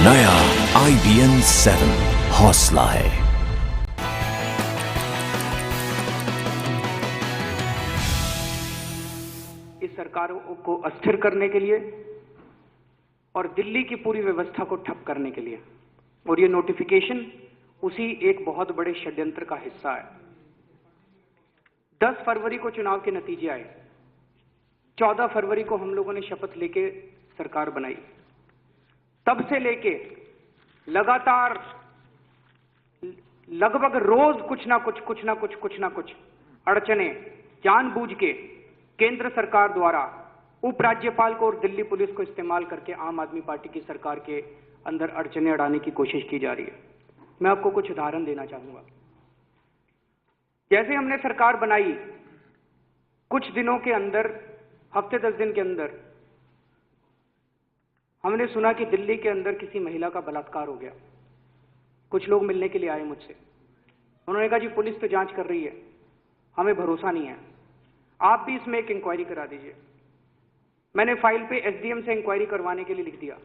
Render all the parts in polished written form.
नया IBN 7 हौसला है। इस सरकार को अस्थिर करने के लिए और दिल्ली की पूरी व्यवस्था को ठप करने के लिए, और ये नोटिफिकेशन उसी एक बहुत बड़े षड्यंत्र का हिस्सा है। 10 फरवरी को चुनाव के नतीजे आए, 14 फरवरी को हम लोगों ने शपथ लेके सरकार बनाई। तब से लेके लगातार लगभग रोज कुछ ना कुछ अड़चने जानबूझ के केंद्र सरकार द्वारा उपराज्यपाल को और दिल्ली पुलिस को इस्तेमाल करके आम आदमी पार्टी की सरकार के अंदर अड़चने अड़ाने की कोशिश की जा रही है। मैं आपको कुछ उदाहरण देना चाहूंगा। जैसे हमने सरकार बनाई, कुछ दिनों के अंदर, हफ्ते 10 दिन के अंदर हमने सुना कि दिल्ली के अंदर किसी महिला का बलात्कार हो गया। कुछ लोग मिलने के लिए आए मुझसे, उन्होंने कहा जी पुलिस तो जांच कर रही है, हमें भरोसा नहीं है, आप भी इसमें एक इंक्वायरी करा दीजिए। मैंने फाइल पे एसडीएम से इंक्वायरी करवाने के लिए लिख दिया,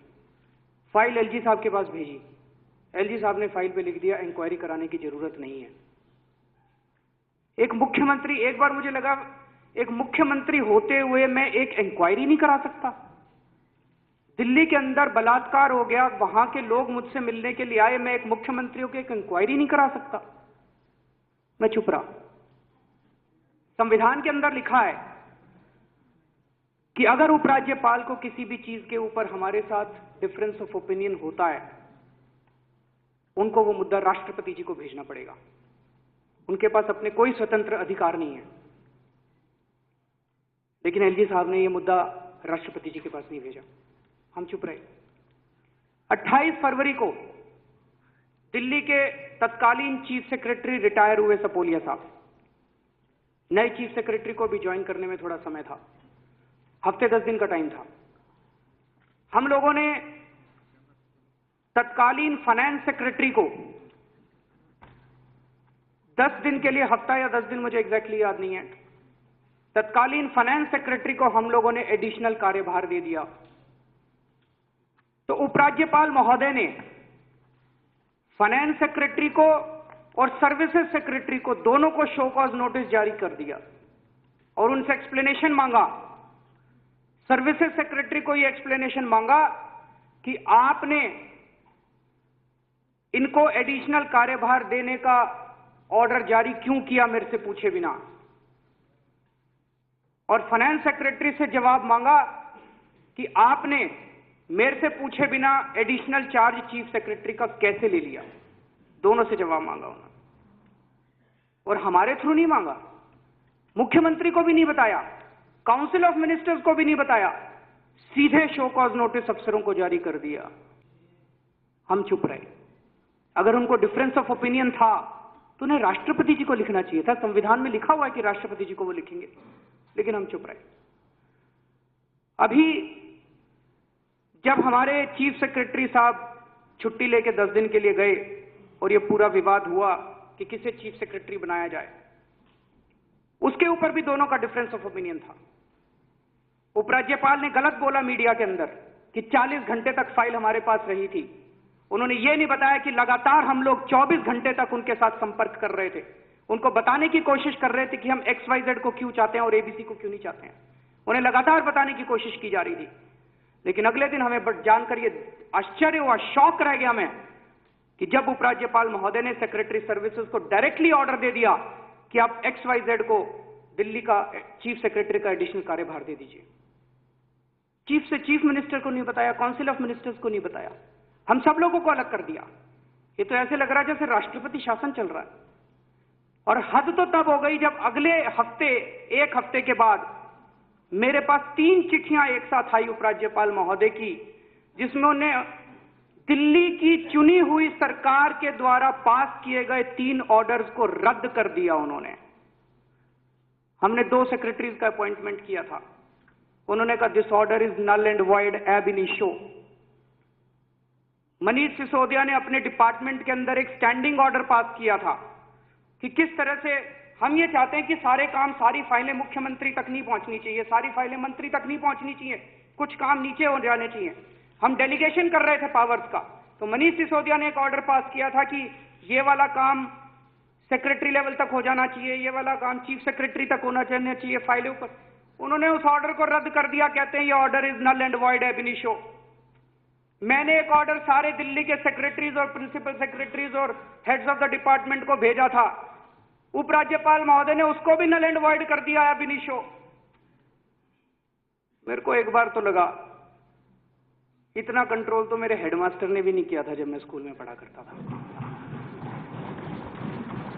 फाइल एलजी साहब के पास भेजी, एलजी साहब ने फाइल पे लिख दिया इंक्वायरी कराने की जरूरत नहीं है। एक मुख्यमंत्री, एक बार मुझे लगा एक मुख्यमंत्री होते हुए मैं एक इंक्वायरी नहीं करा सकता। दिल्ली के अंदर बलात्कार हो गया, वहां के लोग मुझसे मिलने के लिए आए, मैं एक मुख्यमंत्री होकर एक इंक्वायरी नहीं करा सकता। मैं चुप रहा। संविधान के अंदर लिखा है कि अगर उपराज्यपाल को किसी भी चीज के ऊपर हमारे साथ डिफरेंस ऑफ ओपिनियन होता है, उनको वो मुद्दा राष्ट्रपति जी को भेजना पड़ेगा। उनके पास अपने कोई स्वतंत्र अधिकार नहीं है। लेकिन एलजी साहब ने यह मुद्दा राष्ट्रपति जी के पास नहीं भेजा, हम चुप रहे। 28 फरवरी को दिल्ली के तत्कालीन चीफ सेक्रेटरी रिटायर हुए सपोलिया साहब। नए चीफ सेक्रेटरी को भी ज्वाइन करने में थोड़ा समय था, हफ्ते 10 दिन का टाइम था। हम लोगों ने तत्कालीन फाइनेंस सेक्रेटरी को 10 दिन के लिए, हफ्ता या 10 दिन मुझे एग्जैक्टली याद नहीं है, तत्कालीन फाइनेंस सेक्रेटरी को हम लोगों ने एडिशनल कार्यभार दे दिया। तो उपराज्यपाल महोदय ने फाइनेंस सेक्रेटरी को और सर्विसेज सेक्रेटरी को, दोनों को शो कॉज नोटिस जारी कर दिया और उनसे एक्सप्लेनेशन मांगा। सर्विसेज सेक्रेटरी को यह एक्सप्लेनेशन मांगा कि आपने इनको एडिशनल कार्यभार देने का ऑर्डर जारी क्यों किया मेरे से पूछे बिना। और फाइनेंस सेक्रेटरी से जवाब मांगा कि आपने मेरे से पूछे बिना एडिशनल चार्ज चीफ सेक्रेटरी का कैसे ले लिया। दोनों से जवाब मांगा उन्होंने, और हमारे थ्रू नहीं मांगा, मुख्यमंत्री को भी नहीं बताया, काउंसिल ऑफ मिनिस्टर्स को भी नहीं बताया, सीधे शो कॉज नोटिस अफसरों को जारी कर दिया। हम चुप रहे। अगर उनको डिफरेंस ऑफ ओपिनियन था तो उन्हें राष्ट्रपति जी को लिखना चाहिए था। संविधान में लिखा हुआ है कि राष्ट्रपति जी को वो लिखेंगे, लेकिन हम चुप रहे। अभी जब हमारे चीफ सेक्रेटरी साहब छुट्टी लेके 10 दिन के लिए गए और ये पूरा विवाद हुआ कि किसे चीफ सेक्रेटरी बनाया जाए, उसके ऊपर भी दोनों का डिफरेंस ऑफ ओपिनियन था। उपराज्यपाल ने गलत बोला मीडिया के अंदर कि 40 घंटे तक फाइल हमारे पास रही थी। उन्होंने ये नहीं बताया कि लगातार हम लोग 24 घंटे तक उनके साथ संपर्क कर रहे थे, उनको बताने की कोशिश कर रहे थे कि हम XYZ को क्यों चाहते हैं और ABC को क्यों नहीं चाहते हैं। उन्हें लगातार बताने की कोशिश की जा रही थी। लेकिन अगले दिन हमें जानकर ये आश्चर्य हुआ, शॉक रह गया हमें, कि जब उपराज्यपाल महोदय ने सेक्रेटरी सर्विसेज को डायरेक्टली ऑर्डर दे दिया कि आप XYZ को दिल्ली का चीफ सेक्रेटरी का एडिशनल कार्यभार दे दीजिए। चीफ से चीफ मिनिस्टर को नहीं बताया, काउंसिल ऑफ मिनिस्टर्स को नहीं बताया, हम सब लोगों को अलग कर दिया। ये तो ऐसे लग रहा है जैसे राष्ट्रपति शासन चल रहा है। और हद तो तब हो गई जब अगले हफ्ते, एक हफ्ते के बाद मेरे पास 3 चिट्ठियां एक साथ आई उपराज्यपाल महोदय की, जिसमें उन्हें दिल्ली की चुनी हुई सरकार के द्वारा पास किए गए 3 ऑर्डर्स को रद्द कर दिया उन्होंने। हमने 2 सेक्रेटरीज का अपॉइंटमेंट किया था, उन्होंने कहा this order is null and void ab initio. Manish Sisodia ने अपने डिपार्टमेंट के अंदर एक स्टैंडिंग ऑर्डर पास किया था कि किस तरह से हम ये चाहते हैं कि सारे काम, सारी फाइलें मुख्यमंत्री तक नहीं पहुंचनी चाहिए, सारी फाइलें मंत्री तक नहीं पहुंचनी चाहिए, कुछ काम नीचे हो जाने चाहिए। हम डेलीगेशन कर रहे थे पावर्स का तो मनीष सिसोदिया ने एक ऑर्डर पास किया था कि ये वाला काम सेक्रेटरी लेवल तक हो जाना चाहिए, ये वाला काम चीफ सेक्रेटरी तक होना चाहिए फाइल ऊपर। उन्होंने उस ऑर्डर को रद्द कर दिया, कहते हैं ये order is null and void है बिनिशो। मैंने एक ऑर्डर सारे दिल्ली के सेक्रेटरीज और प्रिंसिपल सेक्रेटरीज और हेड्स ऑफ द डिपार्टमेंट को भेजा था, उपराज्यपाल महोदय ने उसको भी नल एंड वॉइड कर दिया है बिनिशो। मेरे को एक बार तो लगा इतना कंट्रोल तो मेरे हेडमास्टर ने भी नहीं किया था जब मैं स्कूल में पढ़ा करता था।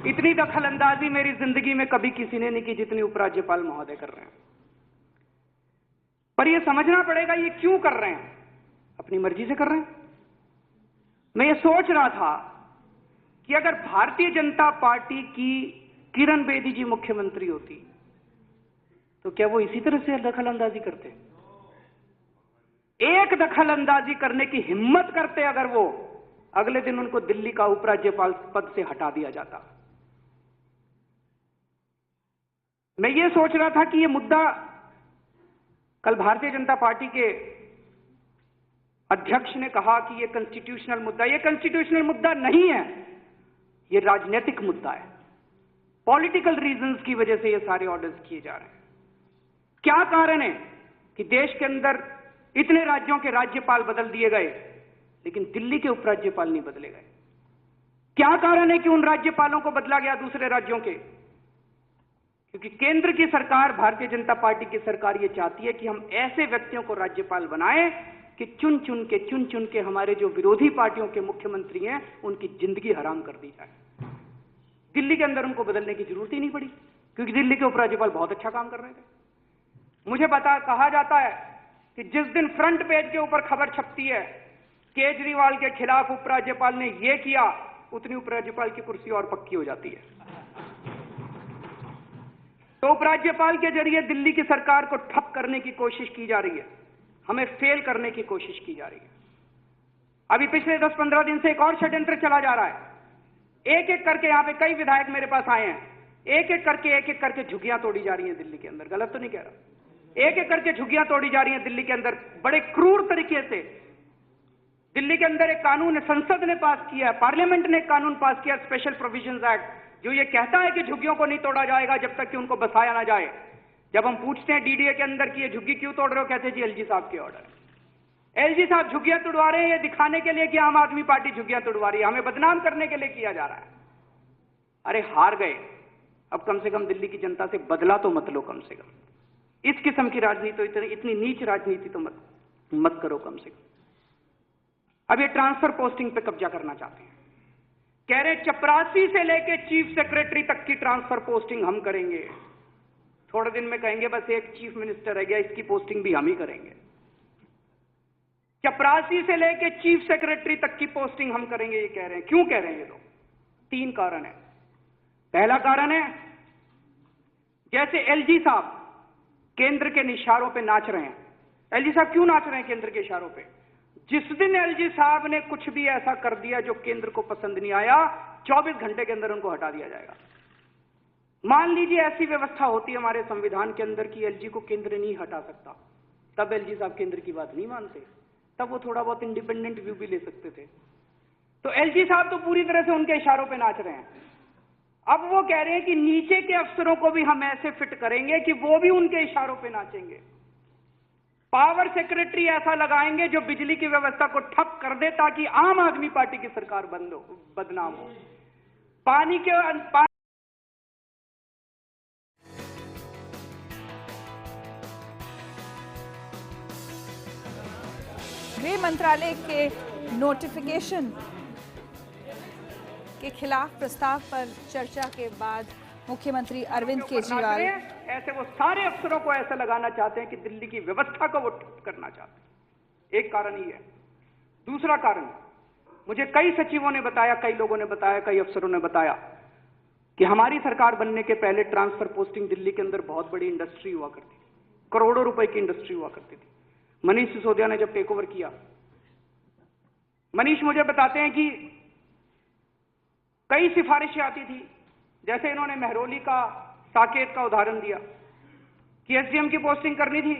इतनी दखल अंदाजी मेरी जिंदगी में कभी किसी ने नहीं की जितनी उपराज्यपाल महोदय कर रहे हैं। पर यह समझना पड़ेगा ये क्यों कर रहे हैं, अपनी मर्जी से कर रहे हैं। मैं ये सोच रहा था कि अगर भारतीय जनता पार्टी की किरण बेदी जी मुख्यमंत्री होती तो क्या वो इसी तरह से दखल अंदाजी करते? एक दखल अंदाजी करने की हिम्मत करते अगर वो, अगले दिन उनको दिल्ली का उपराज्यपाल पद से हटा दिया जाता। मैं ये सोच रहा था कि ये मुद्दा कल भारतीय जनता पार्टी के अध्यक्ष ने कहा कि ये कॉन्स्टिट्यूशनल मुद्दा, ये कॉन्स्टिट्यूशनल मुद्दा नहीं है, ये राजनीतिक मुद्दा है। पॉलिटिकल रीजंस की वजह से ये सारे ऑर्डर्स किए जा रहे हैं। क्या कारण है कि देश के अंदर इतने राज्यों के राज्यपाल बदल दिए गए लेकिन दिल्ली के उपराज्यपाल नहीं बदले गए? क्या कारण है कि उन राज्यपालों को बदला गया दूसरे राज्यों के? क्योंकि केंद्र की सरकार, भारतीय जनता पार्टी की सरकार ये चाहती है कि हम ऐसे व्यक्तियों को राज्यपाल बनाएं कि चुन चुन के हमारे जो विरोधी पार्टियों के मुख्यमंत्री हैं उनकी जिंदगी हराम कर दी जाए। दिल्ली के अंदर उनको बदलने की जरूरत ही नहीं पड़ी क्योंकि दिल्ली के उपराज्यपाल बहुत अच्छा काम कर रहे थे। मुझे कहा जाता है कि जिस दिन फ्रंट पेज के ऊपर खबर छपती है केजरीवाल के खिलाफ उपराज्यपाल ने यह किया, उतनी उपराज्यपाल की कुर्सी और पक्की हो जाती है। तो उपराज्यपाल के जरिए दिल्ली की सरकार को ठप करने की कोशिश की जा रही है, हमें फेल करने की कोशिश की जा रही है। अभी पिछले 10-15 दिन से एक और षड्यंत्र चला जा रहा है। एक एक करके यहां पे कई विधायक मेरे पास आए हैं, एक एक करके झुग्गियां तोड़ी जा रही हैं दिल्ली के अंदर। गलत तो नहीं कह रहा, एक एक करके झुग्गियां तोड़ी जा रही हैं दिल्ली के अंदर बड़े क्रूर तरीके से। दिल्ली के अंदर एक कानून संसद ने पास किया, पार्लियामेंट ने एक कानून पास किया, स्पेशल प्रोविजंस एक्ट, जो ये कहता है कि झुग्गियों को नहीं तोड़ा जाएगा जब तक कि उनको बसाया ना जाए। जब हम पूछते हैं डीडीए के अंदर कि ये झुग्गी क्यों तोड़ रहे हो, कहते हैं जी एलजी साहब के ऑर्डर है। एलजी साहब झुग्गियां तोड़वा रहे हैं ये दिखाने के लिए कि आम आदमी पार्टी झुग्गियां तोड़वा रही है, हमें बदनाम करने के लिए किया जा रहा है। अरे हार गए, अब कम से कम दिल्ली की जनता से बदला तो मत लो। कम से कम इस किस्म की राजनीति, इतनी नीच राजनीति तो मत करो कम से कम। अब ये ट्रांसफर पोस्टिंग पे कब्जा करना चाहते हैं, कह रहे चपरासी से लेके चीफ सेक्रेटरी तक की ट्रांसफर पोस्टिंग हम करेंगे। थोड़े दिन में कहेंगे बस एक चीफ मिनिस्टर रह गया, इसकी पोस्टिंग भी हम ही करेंगे। चपरासी से लेके चीफ सेक्रेटरी तक की पोस्टिंग हम करेंगे, ये कह रहे हैं। क्यों कह रहे हैं ये लोग? 3 कारण है। पहला कारण है, जैसे एलजी साहब केंद्र के इशारों पे नाच रहे हैं। एलजी साहब क्यों नाच रहे हैं केंद्र के इशारों पे? जिस दिन एलजी साहब ने कुछ भी ऐसा कर दिया जो केंद्र को पसंद नहीं आया, 24 घंटे के अंदर उनको हटा दिया जाएगा। मान लीजिए ऐसी व्यवस्था होती है हमारे संविधान के अंदर कि एलजी को केंद्र नहीं हटा सकता, तब एलजी साहब केंद्र की बात नहीं मानते, तब वो थोड़ा बहुत इंडिपेंडेंट व्यू भी ले सकते थे। तो एलजी साहब तो पूरी तरह से उनके इशारों पे नाच रहे हैं। अब वो कह रहे हैं कि नीचे के अफसरों को भी हम ऐसे फिट करेंगे कि वो भी उनके इशारों पे नाचेंगे। पावर सेक्रेटरी ऐसा लगाएंगे जो बिजली की व्यवस्था को ठप कर दे ताकि आम आदमी पार्टी की सरकार बदनाम हो। पानी के गृह मंत्रालय के नोटिफिकेशन के खिलाफ प्रस्ताव पर चर्चा के बाद मुख्यमंत्री अरविंद केजरीवाल ऐसे वो सारे अफसरों को ऐसा लगाना चाहते हैं कि दिल्ली की व्यवस्था को वो ठप करना चाहते हैं। एक कारण ही है। दूसरा कारण, मुझे कई सचिवों ने बताया, कई लोगों ने बताया, कई अफसरों ने बताया कि हमारी सरकार बनने के पहले ट्रांसफर पोस्टिंग दिल्ली के अंदर बहुत बड़ी इंडस्ट्री हुआ करती थी, करोड़ों रुपए की इंडस्ट्री हुआ करती थी। मनीष सिसोदिया ने जब टेक ओवर किया, मनीष मुझे बताते हैं कि कई सिफारिशें आती थी। जैसे इन्होंने मेहरौली का, साकेत का उदाहरण दिया कि एसडीएम की पोस्टिंग करनी थी,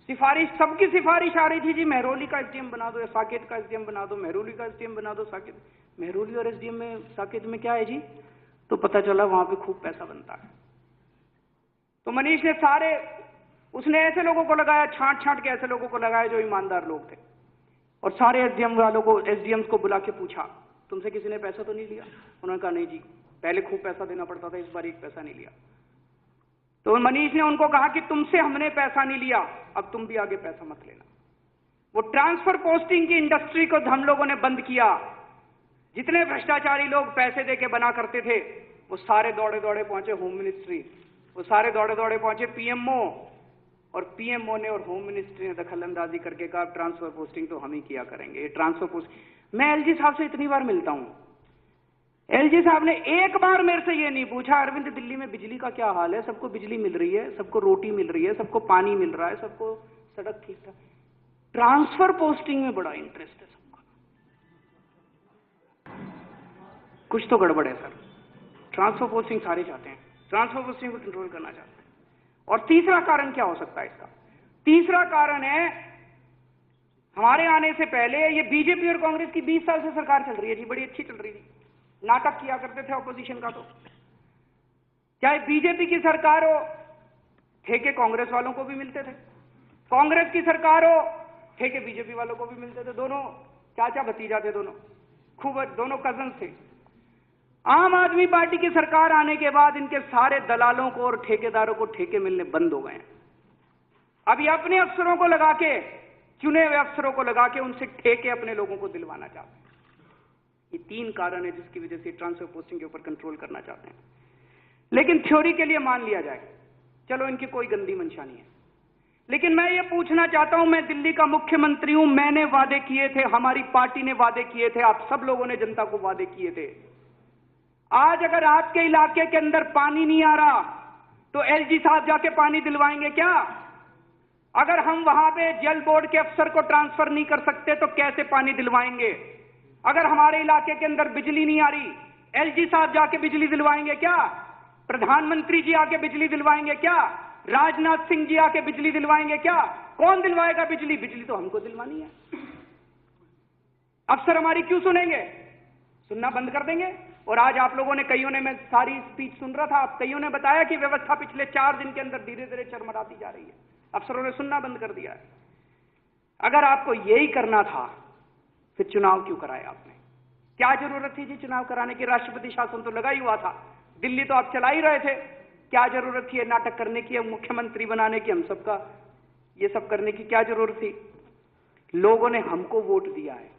सिफारिश, सबकी सिफारिश आ रही थी जी महरौली का एसडीएम बना दो या साकेत का एसडीएम बना दो, महरौली का एसडीएम बना दो, साकेत। महरौली और एसडीएम में साकेत में क्या है जी? तो पता चला वहां पे खूब पैसा बनता है। तो मनीष ने उसने ऐसे लोगों को लगाया, छांट छांट के ऐसे लोगों को लगाया जो ईमानदार लोग थे, और सारे एसडीएम वालों को, एसडीएम्स को बुला के पूछा, तुमसे किसी ने पैसा तो नहीं लिया? उन्होंने कहा नहीं जी, पहले खूब पैसा देना पड़ता था, इस बार एक पैसा नहीं लिया। तो मनीष ने उनको कहा कि तुमसे हमने पैसा नहीं लिया, अब तुम भी आगे पैसा मत लेना। वो ट्रांसफर पोस्टिंग की इंडस्ट्री को हम लोगों ने बंद किया। जितने भ्रष्टाचारी लोग पैसे देके बना करते थे, वो सारे दौड़े दौड़े पहुंचे होम मिनिस्ट्री, वो सारे दौड़े दौड़े पहुंचे पीएमओ, और पीएमओ ने और होम मिनिस्ट्री ने दखल अंदाजी करके कहा ट्रांसफर पोस्टिंग तो हम ही किया करेंगे। ये ट्रांसफर पोस्टिंग, मैं एलजी साहब से इतनी बार मिलता हूं, एलजी साहब ने एक बार मेरे से ये नहीं पूछा अरविंद दिल्ली में बिजली का क्या हाल है, सबको बिजली मिल रही है, सबको रोटी मिल रही है, सबको पानी मिल रहा है, सबको सड़क ठीक ठाक। ट्रांसफर पोस्टिंग में बड़ा इंटरेस्ट है सबका। कुछ तो गड़बड़ है सर। ट्रांसफर पोस्टिंग सारे चाहते हैं, ट्रांसफर पोस्टिंग को कंट्रोल करना चाहते हैं। और तीसरा कारण क्या हो सकता है इसका? तीसरा कारण है, हमारे आने से पहले ये बीजेपी और कांग्रेस की 20 साल से सरकार चल रही है जी, बड़ी अच्छी चल रही थी, नाटक किया करते थे ऑपोजिशन का। तो चाहे बीजेपी की सरकार हो, ठेके कांग्रेस वालों को भी मिलते थे, कांग्रेस की सरकार हो, ठेके बीजेपी वालों को भी मिलते थे। दोनों चाचा भतीजा थे, दोनों खूब, दोनों कजन थे। आम आदमी पार्टी की सरकार आने के बाद इनके सारे दलालों को और ठेकेदारों को ठेके मिलने बंद हो गए। अभी अपने अफसरों को लगा के, चुने हुए अफसरों को लगा के उनसे ठेके अपने लोगों को दिलवाना चाहते हैं। ये 3 कारण है जिसकी वजह से ट्रांसफर पोस्टिंग के ऊपर कंट्रोल करना चाहते हैं। लेकिन थ्योरी के लिए मान लिया जाए, चलो इनकी कोई गंदी मंशा नहीं है, लेकिन मैं ये पूछना चाहता हूं, मैं दिल्ली का मुख्यमंत्री हूं, मैंने वादे किए थे, हमारी पार्टी ने वादे किए थे, आप सब लोगों ने जनता को वादे किए थे। आज अगर आपके इलाके के अंदर पानी नहीं आ रहा तो एलजी साहब जाके पानी दिलवाएंगे क्या? अगर हम वहां पे जल बोर्ड के अफसर को ट्रांसफर नहीं कर सकते तो कैसे पानी दिलवाएंगे? अगर हमारे इलाके के अंदर बिजली नहीं आ रही, एलजी साहब जाके बिजली दिलवाएंगे क्या? प्रधानमंत्री जी आके बिजली दिलवाएंगे क्या? राजनाथ सिंह जी आके बिजली दिलवाएंगे क्या? कौन दिलवाएगा बिजली? बिजली तो हमको दिलवानी है। अफसर हमारी क्यों सुनेंगे? सुनना बंद कर देंगे। और आज आप लोगों ने, कईयों ने, मैं सारी स्पीच सुन रहा था, आप कईयों ने बताया कि व्यवस्था पिछले 4 दिन के अंदर धीरे धीरे चरमराती जा रही है, अफसरों ने सुनना बंद कर दिया है। अगर आपको यही करना था फिर चुनाव क्यों कराया आपने? क्या जरूरत थी जी चुनाव कराने की? राष्ट्रपति शासन तो लगा ही हुआ था, दिल्ली तो आप चला ही रहे थे, क्या जरूरत थी नाटक करने की, मुख्यमंत्री बनाने की, हम सबका ये सब करने की क्या जरूरत थी? लोगों ने हमको वोट दिया है,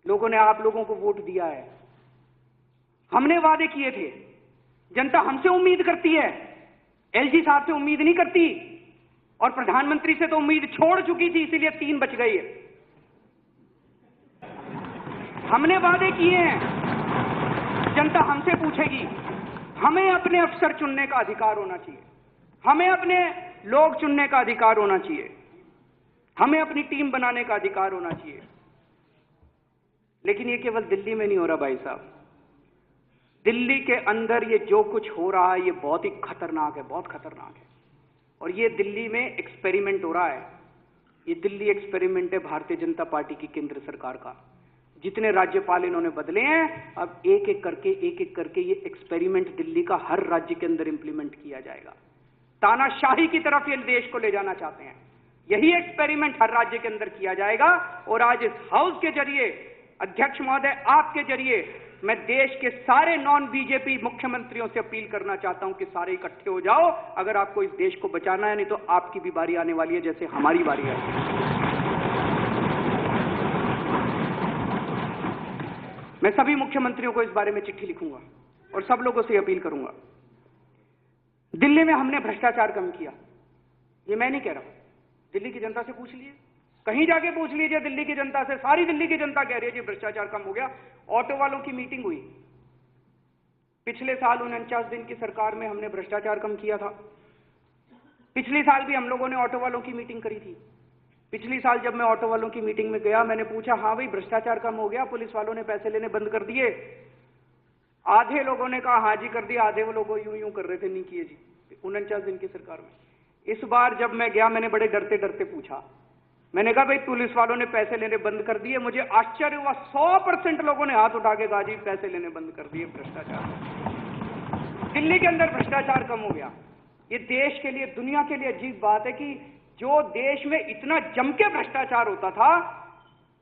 लोगों ने आप लोगों को वोट दिया है, हमने वादे किए थे, जनता हमसे उम्मीद करती है, एलजी साहब से उम्मीद नहीं करती, और प्रधानमंत्री से तो उम्मीद छोड़ चुकी थी, इसीलिए 3 बच गई है। हमने वादे किए हैं, जनता हमसे पूछेगी, हमें अपने अफसर चुनने का अधिकार होना चाहिए, हमें अपने लोग चुनने का अधिकार होना चाहिए, हमें अपनी टीम बनाने का अधिकार होना चाहिए। लेकिन ये केवल दिल्ली में नहीं हो रहा भाई साहब, दिल्ली के अंदर ये जो कुछ हो रहा है ये बहुत ही खतरनाक है, बहुत खतरनाक है। और ये दिल्ली में एक्सपेरिमेंट हो रहा है, ये दिल्ली एक्सपेरिमेंट है भारतीय जनता पार्टी की केंद्र सरकार का। जितने राज्यपाल इन्होंने बदले हैं, अब एक एक करके ये एक्सपेरिमेंट दिल्ली का हर राज्य के अंदर इंप्लीमेंट किया जाएगा। तानाशाही की तरफ ये देश को ले जाना चाहते हैं, यही एक्सपेरिमेंट हर राज्य के अंदर किया जाएगा। और आज इस हाउस के जरिए, अध्यक्ष महोदय आपके जरिए, मैं देश के सारे नॉन बीजेपी मुख्यमंत्रियों से अपील करना चाहता हूं कि सारे इकट्ठे हो जाओ, अगर आपको इस देश को बचाना है, नहीं तो आपकी भी बारी आने वाली है जैसे हमारी बारी है। मैं सभी मुख्यमंत्रियों को इस बारे में चिट्ठी लिखूंगा और सब लोगों से अपील करूंगा। दिल्ली में हमने भ्रष्टाचार कम किया, ये मैं नहीं कह रहा, दिल्ली की जनता से पूछ लीजिए, कहीं जाके पूछ लीजिए दिल्ली की जनता से, सारी दिल्ली की जनता कह रही है जी भ्रष्टाचार कम हो गया। ऑटो वालों की मीटिंग हुई, पिछले साल 49 दिन की सरकार में हमने भ्रष्टाचार कम किया था। पिछले साल भी हम लोगों ने ऑटो वालों की मीटिंग करी थी। पिछली साल जब मैं ऑटो वालों की मीटिंग में गया, मैंने पूछा, हाँ भाई भ्रष्टाचार कम हो गया, पुलिस वालों ने पैसे लेने बंद कर दिए? आधे लोगों ने कहा हाँ जी कर दिया, आधे वो लोग यूं यूं कर रहे थे, नहीं किए जी 49 दिन की सरकार में। इस बार जब मैं गया मैंने बड़े डरते डरते पूछा, मैंने कहा भाई पुलिस वालों ने पैसे लेने बंद कर दिए। मुझे आश्चर्य हुआ, 100% लोगों ने हाथ उठा के कहा जी पैसे लेने बंद कर दिए, भ्रष्टाचार। दिल्ली के अंदर भ्रष्टाचार कम हो गया। ये देश के लिए, दुनिया के लिए अजीब बात है कि जो देश में इतना जम के भ्रष्टाचार होता था,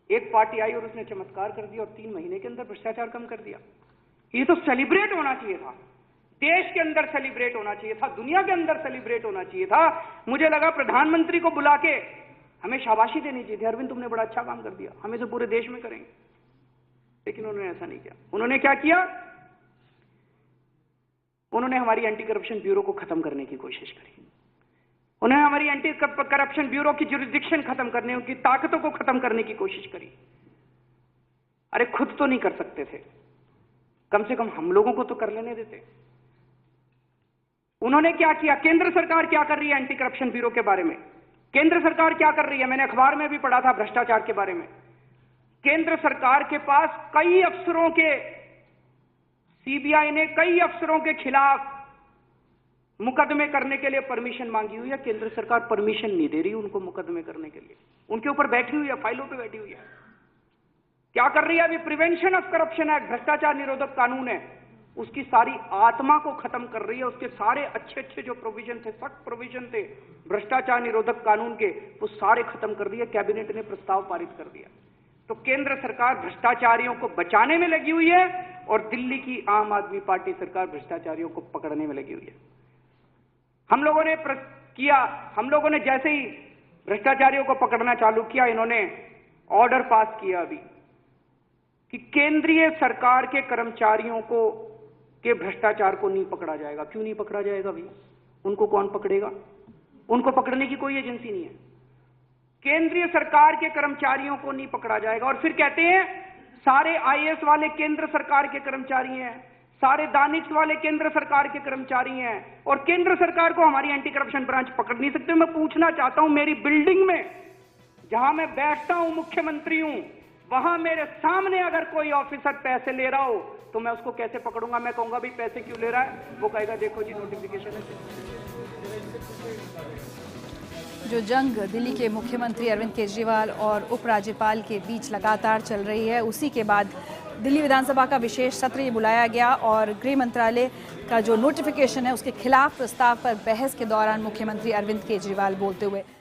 एक पार्टी आई और उसने चमत्कार कर दिया और 3 महीने के अंदर भ्रष्टाचार कम कर दिया। ये तो सेलिब्रेट होना चाहिए था, देश के अंदर सेलिब्रेट होना चाहिए था, दुनिया के अंदर सेलिब्रेट होना चाहिए था। मुझे लगा प्रधानमंत्री को बुला के हमें शाबाशी देनी चाहिए थी, अरविंद तुमने बड़ा अच्छा काम कर दिया, हमें तो पूरे देश में करेंगे। लेकिन उन्होंने ऐसा नहीं किया। उन्होंने क्या किया? उन्होंने हमारी एंटी करप्शन ब्यूरो को खत्म करने की कोशिश करी। उन्होंने हमारी एंटी करप्शन ब्यूरो की जुरिसडिक्शन खत्म करने, उनकी ताकतों को खत्म करने की कोशिश करी। अरे खुद तो नहीं कर सकते थे, कम से कम हम लोगों को तो कर लेने देते। उन्होंने क्या किया? केंद्र सरकार क्या कर रही है एंटी करप्शन ब्यूरो के बारे में? केंद्र सरकार क्या कर रही है? मैंने अखबार में भी पढ़ा था भ्रष्टाचार के बारे में। केंद्र सरकार के पास कई अफसरों के, सीबीआई ने कई अफसरों के खिलाफ मुकदमे करने के लिए परमिशन मांगी हुई है। केंद्र सरकार परमिशन नहीं दे रही उनको मुकदमे करने के लिए, उनके ऊपर बैठी हुई है, फाइलों पे बैठी हुई है। क्या कर रही है? अभी प्रिवेंशन ऑफ करप्शन एक्ट, भ्रष्टाचार निरोधक कानून है, उसकी सारी आत्मा को खत्म कर रही है। उसके सारे अच्छे अच्छे जो प्रोविजन थे, सख्त प्रोविजन थे भ्रष्टाचार निरोधक कानून के, वो सारे खत्म कर दिए। कैबिनेट ने प्रस्ताव पारित कर दिया। तो केंद्र सरकार भ्रष्टाचारियों को बचाने में लगी हुई है और दिल्ली की आम आदमी पार्टी सरकार भ्रष्टाचारियों को पकड़ने में लगी हुई है। हम लोगों ने जैसे ही भ्रष्टाचारियों को पकड़ना चालू किया, इन्होंने ऑर्डर पास किया अभी कि केंद्रीय सरकार के कर्मचारियों को के भ्रष्टाचार को नहीं पकड़ा जाएगा। क्यों नहीं पकड़ा जाएगा भाई? उनको कौन पकड़ेगा? उनको पकड़ने की कोई एजेंसी नहीं है। केंद्रीय सरकार के कर्मचारियों को नहीं पकड़ा जाएगा। और फिर कहते हैं सारे आईएएस वाले केंद्र सरकार के कर्मचारी हैं, सारे दानिश वाले केंद्र सरकार के कर्मचारी हैं, और केंद्र सरकार को हमारी एंटी करप्शन ब्रांच पकड़ नहीं सकते। मैं पूछना चाहता हूं, मेरी बिल्डिंग में जहां मैं बैठता हूं, मुख्यमंत्री हूं, वहां मेरे सामने अगर कोई ऑफिसर पैसे ले रहा हो तो मैं उसको कैसे पकड़ूंगा? मैं कहूंगा भाई पैसे क्यों ले रहा है? वो कहेगा देखो जी नोटिफिकेशन है। जो जंग दिल्ली के मुख्यमंत्री अरविंद केजरीवाल और उपराज्यपाल के बीच लगातार चल रही है, उसी के बाद दिल्ली विधानसभा का विशेष सत्र ये बुलाया गया और गृह मंत्रालय का जो नोटिफिकेशन है उसके खिलाफ प्रस्ताव पर बहस के दौरान मुख्यमंत्री अरविंद केजरीवाल बोलते हुए